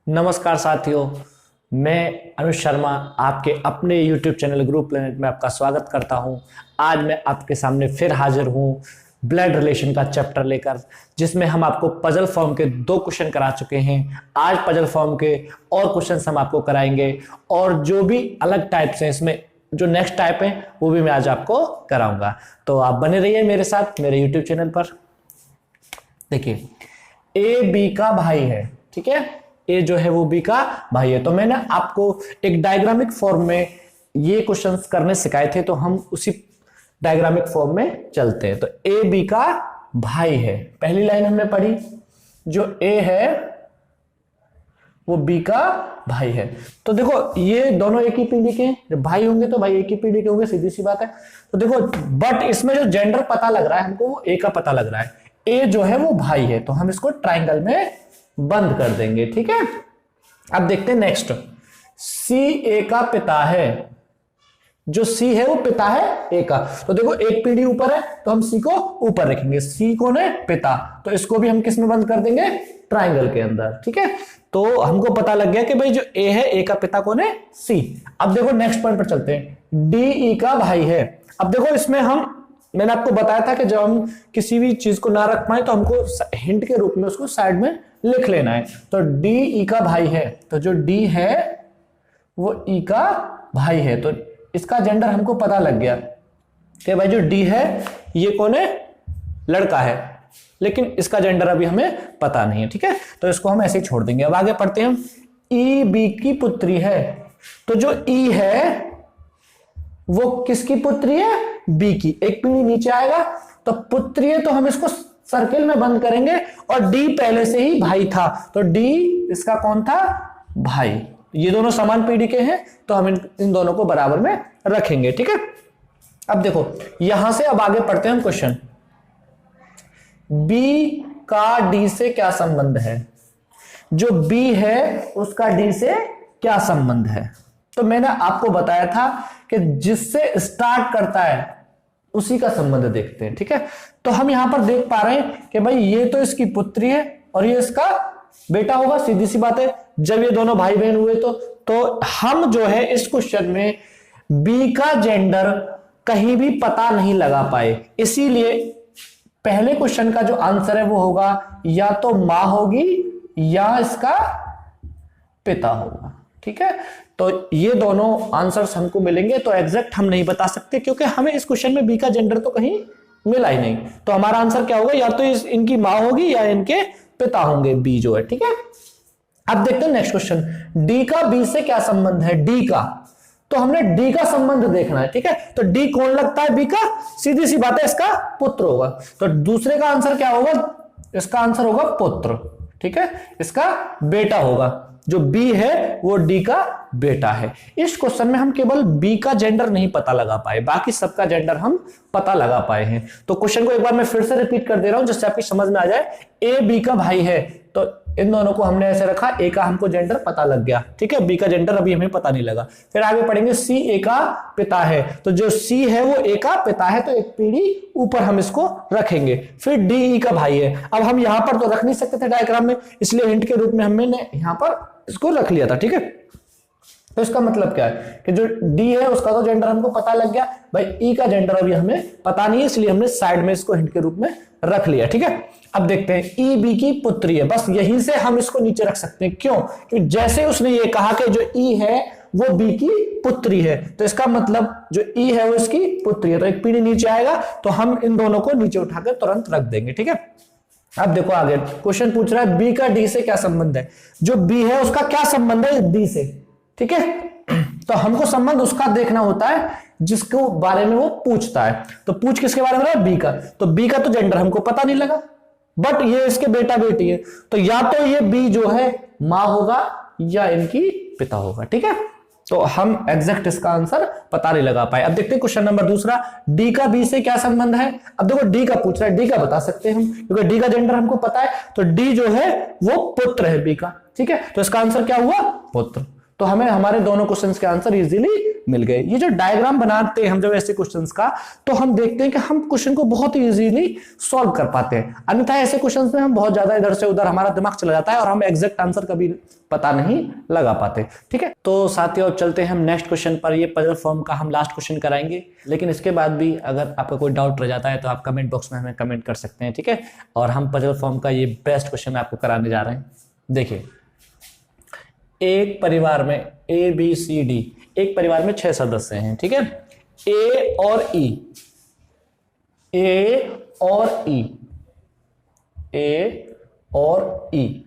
नमस्कार साथियों, मैं अनुज शर्मा आपके अपने YouTube चैनल ग्रो प्लेनेट में आपका स्वागत करता हूं। आज मैं आपके सामने फिर हाजिर हूं ब्लड रिलेशन का चैप्टर लेकर, जिसमें हम आपको पजल फॉर्म के 2 क्वेश्चन करा चुके हैं। आज पजल फॉर्म के और क्वेश्चन हम आपको कराएंगे और जो भी अलग टाइप्स हैं इसमें जो नेक्स्ट टाइप है वो भी मैं आज आपको कराऊंगा। तो आप बने रहिए मेरे साथ मेरे YouTube चैनल पर। देखिए, ए बी का भाई है, ठीक है। ए जो है वो बी का भाई है। तो मैंने आपको एक डायग्रामिक फॉर्म में ये क्वेश्चंस करने सिखाए थे, तो हम उसी डायग्रामिक फॉर्म में चलते हैं। तो ए बी का भाई है, पहली लाइन हमने पढ़ी, जो ए है वो बी का भाई है। तो देखो, ये दोनों एक ही पीढ़ी के, जब भाई होंगे तो भाई एक ही पीढ़ी के होंगे, सीधी सी बात है। तो देखो, बट इसमें जो जेंडर पता लग रहा है हमको, वो ए का पता लग रहा है। ए जो है वो भाई है, तो हम इसको ट्राइंगल में बंद कर देंगे, ठीक है। अब देखते हैं नेक्स्ट, सी ए का पिता है। जो सी है वो पिता है ए का। तो देखो, एक पीढ़ी ऊपर है तो हम सी को ऊपर रखेंगे। सी कौन है? पिता। तो इसको भी हम किस में बंद कर देंगे? ट्राइंगल के अंदर, ठीक है। तो हमको पता लग गया कि भाई जो ए है, ए का पिता कौन है? सी। अब देखो नेक्स्ट पॉइंट पर चलते हैं, डी ई का भाई है। अब देखो, इसमें मैंने आपको बताया था कि जब हम किसी भी चीज को ना रख पाए तो हमको हिंट के रूप में उसको साइड में लिख लेना है। तो डी ई का भाई है, तो जो डी है वो ई का भाई है। तो इसका जेंडर हमको पता लग गया कि भाई जो डी है ये कौन है? लड़का है, लेकिन इसका जेंडर अभी हमें पता नहीं है, ठीक है। तो इसको हम ऐसे ही छोड़ देंगे। अब आगे पढ़ते हैं, ई बी की पुत्री है। तो जो ई है वो किसकी पुत्री है? बी की। एक पीढ़ी नीचे आएगा तो पुत्री है, तो हम इसको सर्किल में बंद करेंगे। और डी पहले से ही भाई था, तो डी इसका कौन था? भाई। ये दोनों समान पीढ़ी के हैं, तो हम इन दोनों को बराबर में रखेंगे, ठीक है। अब देखो, यहां से अब आगे पढ़ते हैं हम क्वेश्चन, बी का डी से क्या संबंध है? जो बी है उसका डी से क्या संबंध है? तो मैंने आपको बताया था कि जिससे स्टार्ट करता है उसी का संबंध देखते हैं, ठीक है। तो हम यहां पर देख पा रहे हैं कि भाई ये तो इसकी पुत्री है और ये इसका बेटा होगा, सीधी सी बात है। जब ये दोनों भाई बहन हुए तो हम जो है इस क्वेश्चन में बी का जेंडर कहीं भी पता नहीं लगा पाए, इसीलिए पहले क्वेश्चन का जो आंसर है वो होगा या तो मां होगी या इसका पिता होगा, ठीक है। तो ये दोनों आंसर्स हमको मिलेंगे। तो एग्जैक्ट हम नहीं बता सकते क्योंकि हमें इस क्वेश्चन में बी का जेंडर तो कहीं मिला ही नहीं। तो हमारा आंसर क्या होगा? या तो इनकी मां होगी या इनके पिता होंगे, बी जो है, ठीक है। अब देखते हैं नेक्स्ट क्वेश्चन, डी का बी से क्या संबंध है? डी का, तो हमने डी का संबंध देखना है, ठीक है। तो डी कौन लगता है बी का? सीधी सी बात है, इसका पुत्र होगा। तो दूसरे का आंसर क्या होगा? इसका आंसर होगा पुत्र, ठीक है। इसका बेटा होगा। जो बी है वो डी का बेटा है। इस क्वेश्चन में हम केवल बी का जेंडर नहीं पता लगा पाए, बाकी सबका जेंडर हम पता लगा पाए हैं। तो क्वेश्चन को एक बार मैं फिर से रिपीट कर दे रहा हूं जिससे आपकी समझ में आ जाए। ए बी का भाई है, तो इन दोनों को हमने ऐसे रखा, ए का हमको जेंडर पता लग गया, ठीक है। बी का जेंडर अभी हमें पता नहीं लगा। फिर आगे पढ़ेंगे, सी ए का पिता है। तो जो सी है वो ए का पिता है, तो एक पीढ़ी ऊपर हम इसको रखेंगे। फिर डी ई का भाई है। अब हम यहां पर तो रख नहीं सकते थे डायग्राम में, इसलिए हिंट के रूप में हमने यहां पर इसको रख लिया था, ठीक है। तो इसका मतलब क्या है कि जो डी है उसका तो जेंडर हमको पता लग गया, भाई ई का जेंडर अभी हमें पता नहीं है, इसलिए हमने साइड में इसको हिंट के रूप में रख लिया, ठीक है। अब देखते हैं, ई बी की पुत्री है। बस यहीं से हम इसको नीचे रख सकते हैं। क्यों? क्योंकि जैसे उसने ये कहा कि जो ई है वो बी की पुत्री है, तो इसका मतलब जो ई है वो इसकी पुत्री है, तो एक पीढ़ी नीचे आएगा, तो हम इन दोनों को नीचे उठाकर तुरंत रख देंगे, ठीक है। अब देखो आगे क्वेश्चन पूछ रहा है, बी का डी से क्या संबंध है? जो बी है उसका क्या संबंध है डी से, ठीक है। तो हमको संबंध उसका देखना होता है जिसको बारे में वो पूछता है। तो पूछ किसके बारे में रहा है? बी का। तो बी का तो जेंडर हमको पता नहीं लगा, बट ये इसके बेटा बेटी है, तो या तो ये बी जो है मां होगा या इनकी पिता होगा, ठीक है। तो हम एग्जैक्ट इसका आंसर पता नहीं लगा पाए। अब देखते हैं क्वेश्चन नंबर दूसरा, डी का बी से क्या संबंध है? अब देखो, डी का पूछ रहा है, डी का बता सकते हैं हम क्योंकि डी का जेंडर हमको पता है। तो डी जो है वो पुत्र है बी का, ठीक है। तो इसका आंसर क्या हुआ? पुत्र। तो हमें हमारे दोनों क्वेश्चंस के आंसर इजीली मिल गए। ये जो डायग्राम बनाते हैं हम जब ऐसे क्वेश्चंस का, तो हम देखते हैं कि हम क्वेश्चन को बहुत ही इजीली सॉल्व कर पाते हैं। अन्यथा ऐसे क्वेश्चंस में हम बहुत ज्यादा इधर से उधर हमारा दिमाग चला जाता है और हम एग्जैक्ट आंसर कभी पता नहीं लगा पाते। ठीक है, तो साथियों अब चलते हैं हम नेक्स्ट क्वेश्चन पर। ये पजल फॉर्म का हम लास्ट क्वेश्चन कराएंगे, लेकिन इसके बाद भी अगर आपका कोई डाउट रह जाता है तो आप कमेंट बॉक्स में हमें कमेंट कर सकते हैं। ठीक है, और हम पजल फॉर्म का ये बेस्ट क्वेश्चन आपको कराने जा रहे हैं। देखिए, एक परिवार में ए बी सी डी, एक परिवार में 6 सदस्य हैं। ठीक है, ए और ई, ए और ई, ए और ई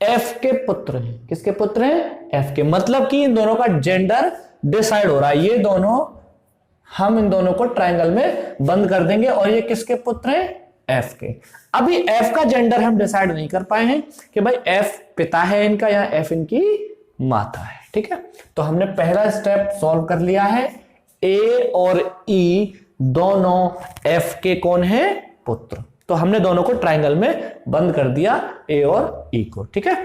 एफ के पुत्र हैं। किसके पुत्र हैं? एफ के। मतलब कि इन दोनों का जेंडर डिसाइड हो रहा है। ये दोनों, हम इन दोनों को ट्रायंगल में बंद कर देंगे और ये किसके पुत्र हैं? एफ के। अभी एफ का जेंडर हम डिसाइड नहीं कर पाए हैं कि भाई एफ पिता है इनका या एफ इनकी माता है। ठीक है, तो हमने पहला स्टेप सॉल्व कर लिया है। ए और ई दोनों एफ के कौन है? पुत्र। तो हमने दोनों को ट्रायंगल में बंद कर दिया, ए और ई को। ठीक है,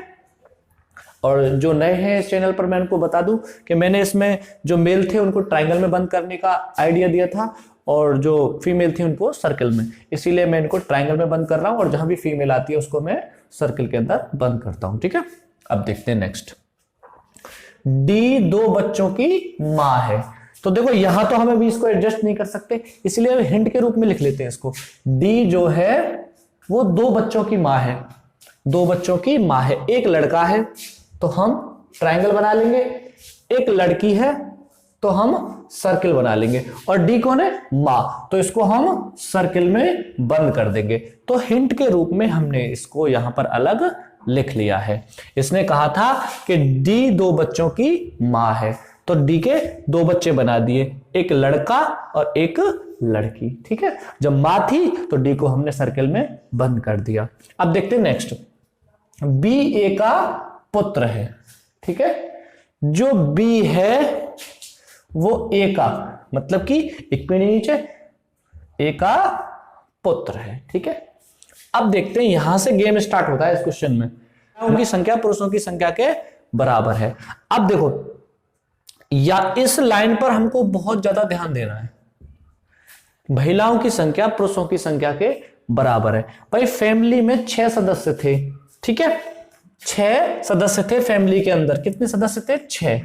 और जो नए हैं इस चैनल पर मैं उनको बता दूं कि मैंने इसमें जो मेल थे उनको ट्रायंगल में बंद करने का आइडिया दिया था और जो फीमेल थी उनको सर्कल में, इसीलिए मैं इनको ट्रायंगल में बंद कर रहा हूं और जहां भी फीमेल आती है उसको मैं सर्कल के अंदर बंद करता हूं। ठीक है, अब देखते हैं नेक्स्ट। डी 2 बच्चों की मां है। तो देखो यहां तो हमें भी इसको एडजस्ट नहीं कर सकते, इसलिए हिंट के रूप में लिख लेते हैं इसको। डी जो है वो 2 बच्चों की मां है, 2 बच्चों की मां है। एक लड़का है तो हम ट्रायंगल बना लेंगे, एक लड़की है तो हम सर्किल बना लेंगे, और डी कौन है? मां, तो इसको हम सर्किल में बंद कर देंगे। तो हिंट के रूप में हमने इसको यहां पर अलग लिख लिया है। इसने कहा था कि डी 2 बच्चों की मां है, तो डी के 2 बच्चे बना दिए, एक लड़का और एक लड़की। ठीक है, जब मां थी तो डी को हमने सर्किल में बंद कर दिया। अब देखते हैं नेक्स्ट। बी ए का पुत्र है। ठीक है, जो बी है वो ए का, मतलब कि एक पीढ़ी नीचे ए का पुत्र है। ठीक है, अब देखते हैं यहां से गेम स्टार्ट होता है इस क्वेश्चन में। उनकी संख्या पुरुषों की संख्या के बराबर है। अब देखो, या इस लाइन पर हमको बहुत ज्यादा ध्यान देना है। महिलाओं की संख्या पुरुषों की संख्या के बराबर है। भाई फैमिली में 6 सदस्य थे। ठीक है, 6 सदस्य थे फैमिली के अंदर। कितने सदस्य थे? 6।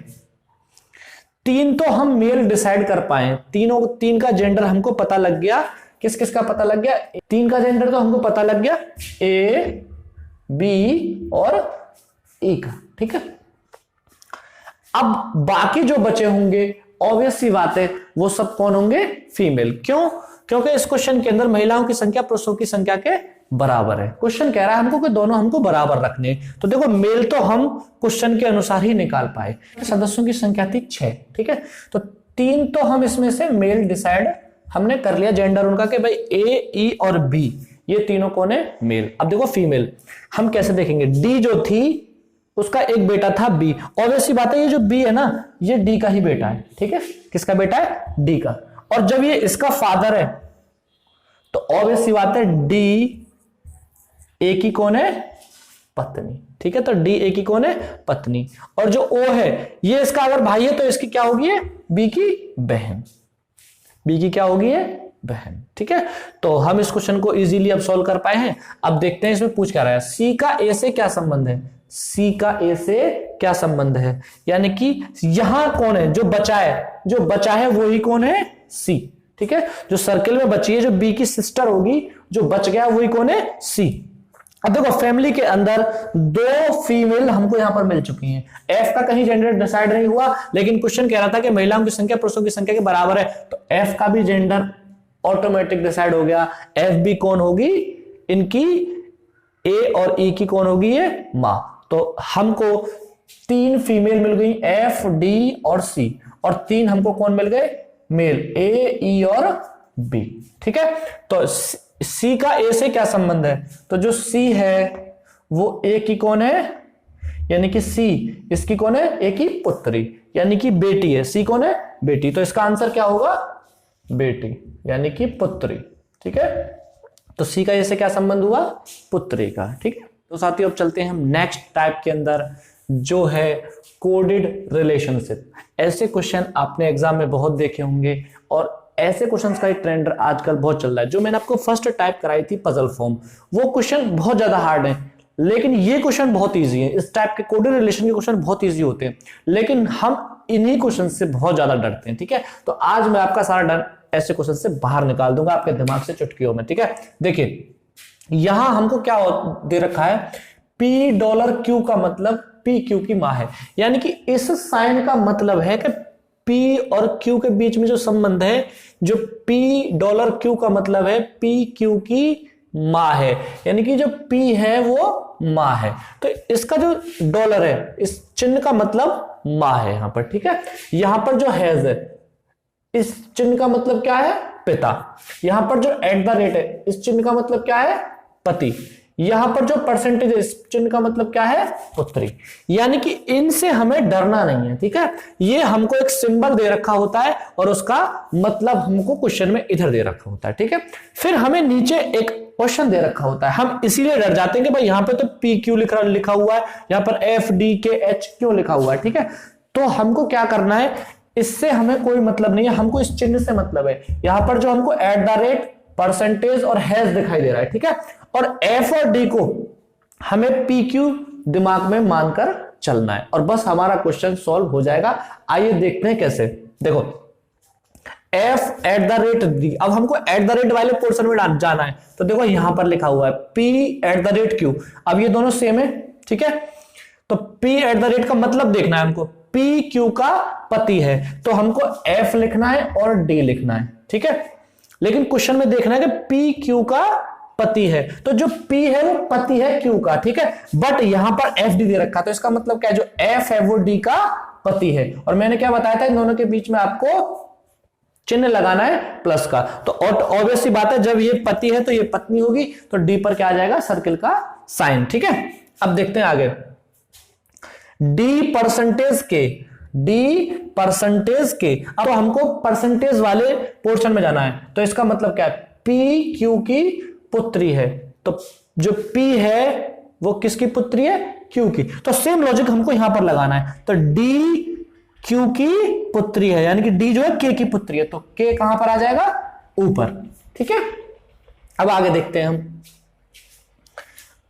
3 तो हम मेल डिसाइड कर पाए, 3 का जेंडर हमको पता लग गया। किस किस का पता लग गया? 3 का जेंडर तो हमको पता लग गया, ए बी और ई का। ठीक है, अब बाकी जो बचे होंगे ऑब्वियस सी बात है वो सब कौन होंगे? फीमेल। क्यों? क्योंकि इस क्वेश्चन के अंदर महिलाओं की संख्या पुरुषों की संख्या के बराबर है। क्वेश्चन कह रहा है हमको कि दोनों हमको बराबर रखने। तो देखो मेल तो हम क्वेश्चन के अनुसार ही निकाल पाए। सदस्यों की संख्या थी 6। ठीक है, तो 3 तो हम इसमें से मेल डिसाइड हमने कर लिया जेंडर उनका कि भाई ए ई और बी ये तीनों कौन है? मेल। अब देखो फीमेल हम कैसे देखेंगे? डी जो थी उसका एक बेटा था बी। ऑब्वियस सी बात है ये जो बी है ना ये डी का ही बेटा है। ठीक है, किसका बेटा है? डी का। और जब ये इसका फादर है तो ऑब्वियस सी बात है डी ए की कौन है? पत्नी। ठीक है, तो डी ए की कौन है? पत्नी। और जो ओ है ये इसका अगर भाई है तो इसकी क्या होगी? बी की बहन। बी की क्या होगी? बहन। ठीक है, तो हम इस क्वेश्चन को इजीली अब सॉल्व कर पाए हैं। अब देखते हैं इसमें पूछ क्या रहा है। सी का ए से क्या संबंध है? सी का ए से क्या संबंध है? यानी कि यहां कौन है जो बचा है? जो बचा है वो ही कौन है? सी। ठीक है, जो सर्किल में बची है जो बी की सिस्टर होगी, जो बच गया वही कौन है? सी। अब देखो फैमिली के अंदर 2 फीमेल हमको यहां पर मिल चुकी हैं। एफ का कहीं जेंडर डिसाइड नहीं हुआ, लेकिन क्वेश्चन कह रहा था कि महिलाओं की संख्या पुरुषों की संख्या के बराबर है, तो एफ का भी जेंडर ऑटोमेटिक डिसाइड हो गया। एफ भी कौन होगी? इनकी ए और ई की कौन होगी? ये मां। तो हमको 3 फीमेल मिल गई, एफ डी और सी, और 3 हमको कौन मिल गए? मेल, ए ई और बी। ठीक है, तो सी का ए से क्या संबंध है? तो जो सी है वो ए की कौन है? यानी कि सी इसकी कौन है? ए की पुत्री, यानी कि बेटी है। सी कौन है? बेटी। तो इसका आंसर क्या होगा? बेटी, यानी कि पुत्री। ठीक है, तो सी का ए से क्या संबंध हुआ? पुत्री का। ठीक है, तो साथियों अब चलते हैं हम नेक्स्ट टाइप के अंदर। जो है कोडेड रिलेशनशिप। ऐसे क्वेश्चन आपने एग्जाम में बहुत देखे होंगे और ऐसे क्वेश्चंस का एक ट्रेंड आजकल बहुत चल रहा है। जो मैंने आपको फर्स्ट टाइप कराई थी पजल फॉर्म, वो क्वेश्चन बहुत ज्यादा हार्ड है, लेकिन ये क्वेश्चन बहुत इजी है। इस टाइप के कोडेड रिलेशन के क्वेश्चन बहुत इजी होते हैं, लेकिन हम इन्हीं क्वेश्चन से बहुत ज्यादा डरते हैं। ठीक है, तो आज मैं आपका सारा डर ऐसे क्वेश्चन से बाहर निकाल दूंगा आपके दिमाग से चुटकियों में। ठीक है, देखिए यहां हमको क्या दे रखा है, पी डॉलर क्यू का मतलब पी क्यू की माँ है, यानी कि इस साइन का मतलब है कि पी और क्यू के बीच में जो संबंध है, जो पी डॉलर क्यू का मतलब है पी क्यू की माँ है, यानी कि जो पी है वो माँ है। तो इसका जो डॉलर है, इस चिन्ह का मतलब माँ है यहां पर। ठीक है, यहां पर जो हैज है, इस चिन्ह का मतलब क्या है, पिता। यहां पर जो एट द रेट है, इस चिन्ह का मतलब क्या है, पति। यहां पर जो परसेंटेज है, इस चिन्ह का मतलब क्या है, पुत्री। यानी कि इनसे हमें डरना नहीं है। ठीक है, ये हमको एक सिंबल दे रखा होता है और उसका मतलब हमको क्वेश्चन में इधर दे रखा होता है। ठीक है, फिर हमें नीचे एक क्वेश्चन दे रखा होता है, हम इसीलिए डर जाते हैं कि भाई यहां पे तो पी क्यू लिखा हुआ है, यहां पर एफ डी के एच क्यों लिखा हुआ है। ठीक है, तो हमको क्या करना है, इससे हमें कोई मतलब नहीं है, हमको इस चिन्ह से मतलब है। यहां पर जो हमको एट द रेट, परसेंटेज और हैज दिखाई दे रहा है। ठीक है, और एफ और डी को हमें पी क्यू दिमाग में मानकर चलना है और बस हमारा क्वेश्चन सॉल्व हो जाएगा। आइए देखते हैं कैसे। देखो F at the rate D, अब हमको एट द रेट वाले पोर्शन में जाना है, तो देखो यहां पर लिखा हुआ है P at the rate Q. अब ये दोनों सेम है। ठीक है, तो पी एट द रेट का मतलब देखना है हमको, पी क्यू का पति है, तो हमको एफ लिखना है और डी लिखना है। ठीक है, लेकिन क्वेश्चन में देखना है कि पी क्यू का पति है, तो जो P है वो पति है Q का। ठीक है, बट यहां पर FD दे रखा, तो इसका मतलब क्या है, जो F है वो D का पति है। और मैंने क्या बताया था, इन दोनों के बीच में आपको चिन्ह लगाना है प्लस का। तो ऑब्वियस सी बात है, जब ये पति है तो ये पत्नी होगी, तो D पर क्या आ जाएगा, सर्किल का साइन। ठीक है, अब देखते हैं आगे। D परसेंटेज के, अब तो हमको परसेंटेज वाले पोर्शन में जाना है, तो इसका मतलब क्या है, P Q की पुत्री है, तो जो P है वो किसकी पुत्री है, Q की। तो सेम लॉजिक हमको यहां पर लगाना है, तो D Q की पुत्री है, यानी कि D जो है K की पुत्री है, तो K कहां पर आ जाएगा, ऊपर। ठीक है, अब आगे देखते हैं हम।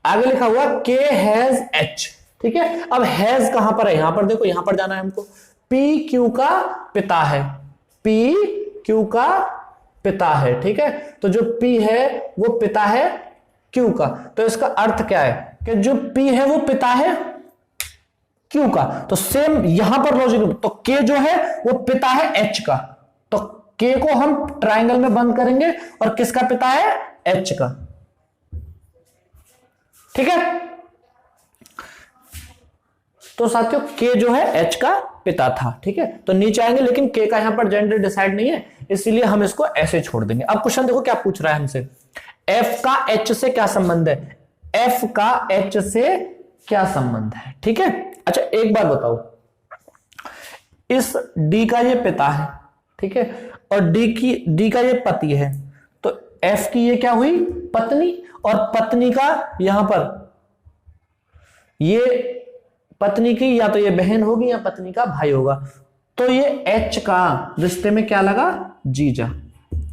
आगे लिखा हुआ K हैज H। ठीक है, अब हैज कहां पर है, यहां पर देखो, यहां पर जाना है हमको। P Q का पिता है, P Q का पिता है। ठीक है, तो जो P है वो पिता है Q का, तो इसका अर्थ क्या है कि जो P है वो पिता है Q का। तो सेम यहां पर लॉजिक, तो K जो है वो पिता है H का, तो K को हम ट्रायंगल में बंद करेंगे और किसका पिता है, H का। ठीक है, तो साथियों K जो है H का पिता था। ठीक है, तो नीचे आएंगे, लेकिन K का यहां पर जेंडर डिसाइड नहीं है, इसलिए हम इसको ऐसे छोड़ देंगे। अब क्वेश्चन देखो क्या पूछ रहा है हमसे, F का H से क्या संबंध है, F का H से क्या संबंध है। ठीक है, अच्छा एक बात बताओ, इस D का ये पिता है, ठीक है, और D का ये पति है, तो F की ये क्या हुई, पत्नी, और पत्नी का यहां पर ये पत्नी की या तो ये बहन होगी या पत्नी का भाई होगा, तो ये H का रिश्ते में क्या लगा, जीजा।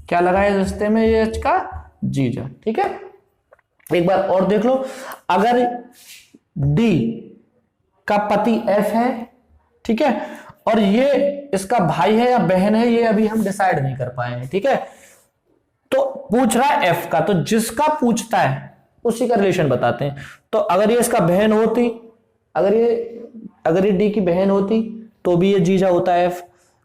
क्या लगा है रिश्ते में, ये H का जीजा। ठीक है, एक बार और देख लो, अगर D का पति F है, ठीक है, और ये इसका भाई है या बहन है, ये अभी हम डिसाइड नहीं कर पाए हैं। ठीक है, तो पूछ रहा है F का, तो जिसका पूछता है उसी का रिलेशन बताते हैं। तो अगर ये इसका बहन होती, अगर ये D की बहन होती तो भी ये जीजा होता है F,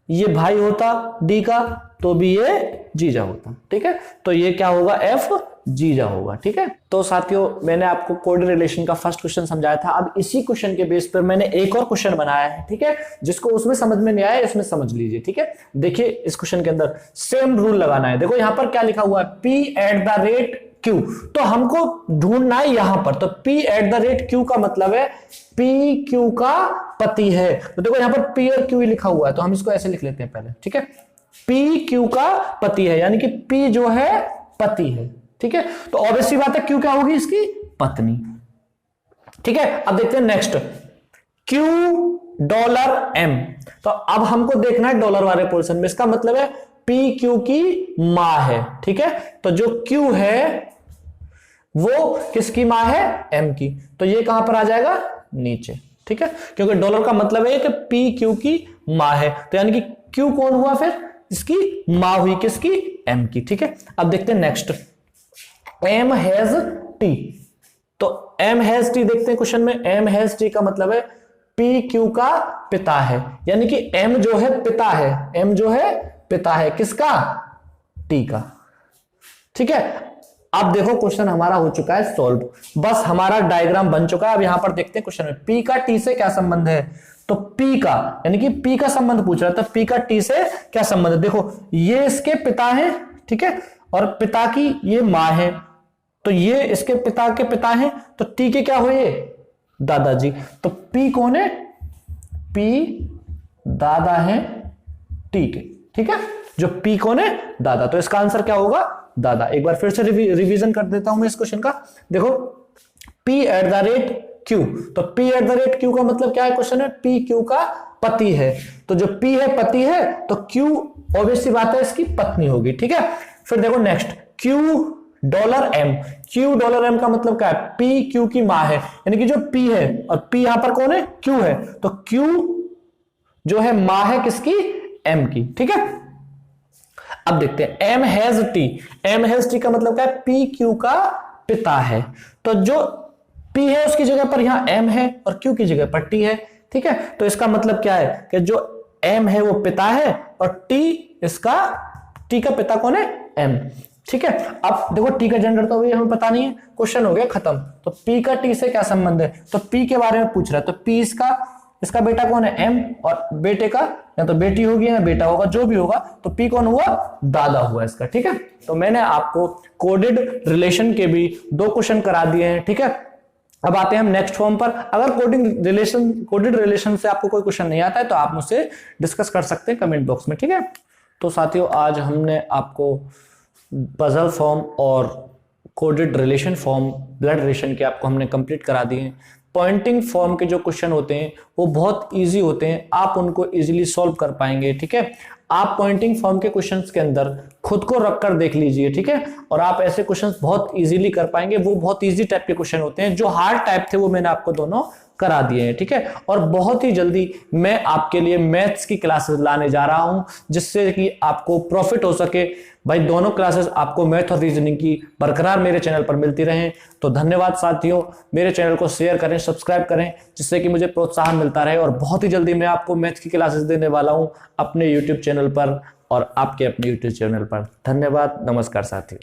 ये भाई होता D का तो भी ये जीजा होता। ठीक है, तो ये क्या होगा, F जीजा होगा। ठीक है, तो साथियों मैंने आपको कोऑर्डिनेट रिलेशन का फर्स्ट क्वेश्चन समझाया था। अब इसी क्वेश्चन के बेस पर मैंने एक और क्वेश्चन बनाया है। ठीक है, जिसको उसमें समझ में नहीं आया इसमें समझ लीजिए। ठीक है, देखिए इस क्वेश्चन के अंदर सेम रूल लगाना है। देखो यहां पर क्या लिखा हुआ है, P at the rate Q, तो हमको ढूंढना है यहां पर, तो P at the rate Q का मतलब है P Q का पति है। तो देखो यहां पर P और Q लिखा हुआ है, तो हम इसको ऐसे लिख लेते हैं पहले। ठीक है, P Q का पति है, यानी कि P जो है पति है। ठीक है, तो ऑब्वियसली बात है Q क्या होगी, इसकी पत्नी। ठीक है, अब देखते हैं नेक्स्ट, Q डॉलर M। तो अब हमको देखना है डॉलर वाले पोर्शन में, इसका मतलब है PQ की मां है, ठीक है। तो जो Q है वो किसकी मां है, M की, तो ये कहां पर आ जाएगा, नीचे, ठीक है, क्योंकि डॉलर का मतलब है कि PQ की मां है, तो यानी कि Q कौन हुआ, फिर इसकी मां हुई, किसकी, M की, ठीक है। अब देखते हैं नेक्स्ट, M हैज T। तो M हैज T देखते हैं क्वेश्चन में, M हैज T का मतलब है PQ का पिता है, यानी कि M जो है पिता है, M जो है पिता है किसका, T का, ठीक है। अब देखो क्वेश्चन हमारा हो चुका है सॉल्व, बस हमारा डायग्राम बन चुका है। अब यहां पर देखते हैं क्वेश्चन में P का T से क्या संबंध है, तो P का यानी कि P का संबंध पूछ रहा है, तो P का T से क्या संबंध है। देखो ये इसके पिता है, ठीक है, और पिता की ये मां है, तो ये इसके पिता के पिता हैं, तो T के क्या हुए, दादाजी। तो P कौन है, P दादा है T के, ठीक है, जो P कौन है, दादा, तो इसका आंसर क्या होगा, दादा। एक बार फिर से रिवीजन कर देता हूं मैं इस क्वेश्चन का। देखो P@Q, तो P@Q का मतलब क्या है, क्वेश्चन है PQ का पति है, तो जो P है पति है, तो Q ऑब्वियस सी बात है इसकी पत्नी होगी, ठीक है। फिर देखो next Q dollar M, Q dollar M का मतलब क्या है, PQ की मां है, यानी कि जो P है और P यहां पर कौन है, Q है, तो Q जो है मां है किसकी, M की, ठीक है। अब देखते हैं M has T, M has T का मतलब क्या है, PQ का पिता है, तो जो P है उसकी जगह पर यहां M है और Q की जगह पर T है, ठीक है। तो इसका मतलब क्या है कि जो M है वो पिता है और T इसका, T का पिता कौन है, M, ठीक है। अब देखो T का जेंडर तो अभी हमें पता नहीं है, क्वेश्चन हो गया खत्म। तो P का T से क्या संबंध है, तो P के बारे में पूछ रहा है, तो P इसका बेटा कौन है, M, और बेटे का या तो बेटी होगी या बेटा होगा, जो भी होगा, तो P कौन हुआ, दादा हुआ इसका, ठीक है। तो मैंने आपको कोडेड रिलेशन के भी 2 क्वेश्चन करा दिए हैं, ठीक है। अब आते हैं हम नेक्स्ट फॉर्म पर। अगर कोडेड रिलेशन से आपको कोई क्वेश्चन नहीं आता है तो आप मुझसे डिस्कस कर सकते हैं कमेंट बॉक्स में, ठीक है। तो साथियों आज हमने आपको पजल फॉर्म और coded relation form, blood relation के आपको हमने कंप्लीट करा दिए हैं। पॉइंटिंग फॉर्म के जो क्वेश्चन होते हैं वो बहुत इजी होते हैं, आप उनको इजीली सॉल्व कर पाएंगे, ठीक है। आप पॉइंटिंग फॉर्म के क्वेश्चंस के अंदर खुद को रखकर देख लीजिए, ठीक है, और आप ऐसे क्वेश्चंस बहुत इजीली कर पाएंगे। वो बहुत इजी टाइप के क्वेश्चन होते हैं, जो हार्ड टाइप थे वो मैंने आपको दोनों करा दिए हैं, ठीक है। और बहुत ही जल्दी मैं आपके लिए मैथ्स की क्लासेस लाने जा रहा हूं, जिससे कि आपको प्रॉफिट हो सके। भाई दोनों क्लासेस आपको मैथ और रीजनिंग की बरकरार मेरे चैनल पर मिलती रहें। तो धन्यवाद साथियों, मेरे चैनल को शेयर करें, सब्सक्राइब करें, जिससे कि मुझे प्रोत्साहन मिलता रहे। और बहुत ही जल्दी मैं आपको मैथ की क्लासेस देने वाला हूं अपने यूट्यूब चैनल पर और आपके अपने यूट्यूब चैनल पर। धन्यवाद, नमस्कार साथियों।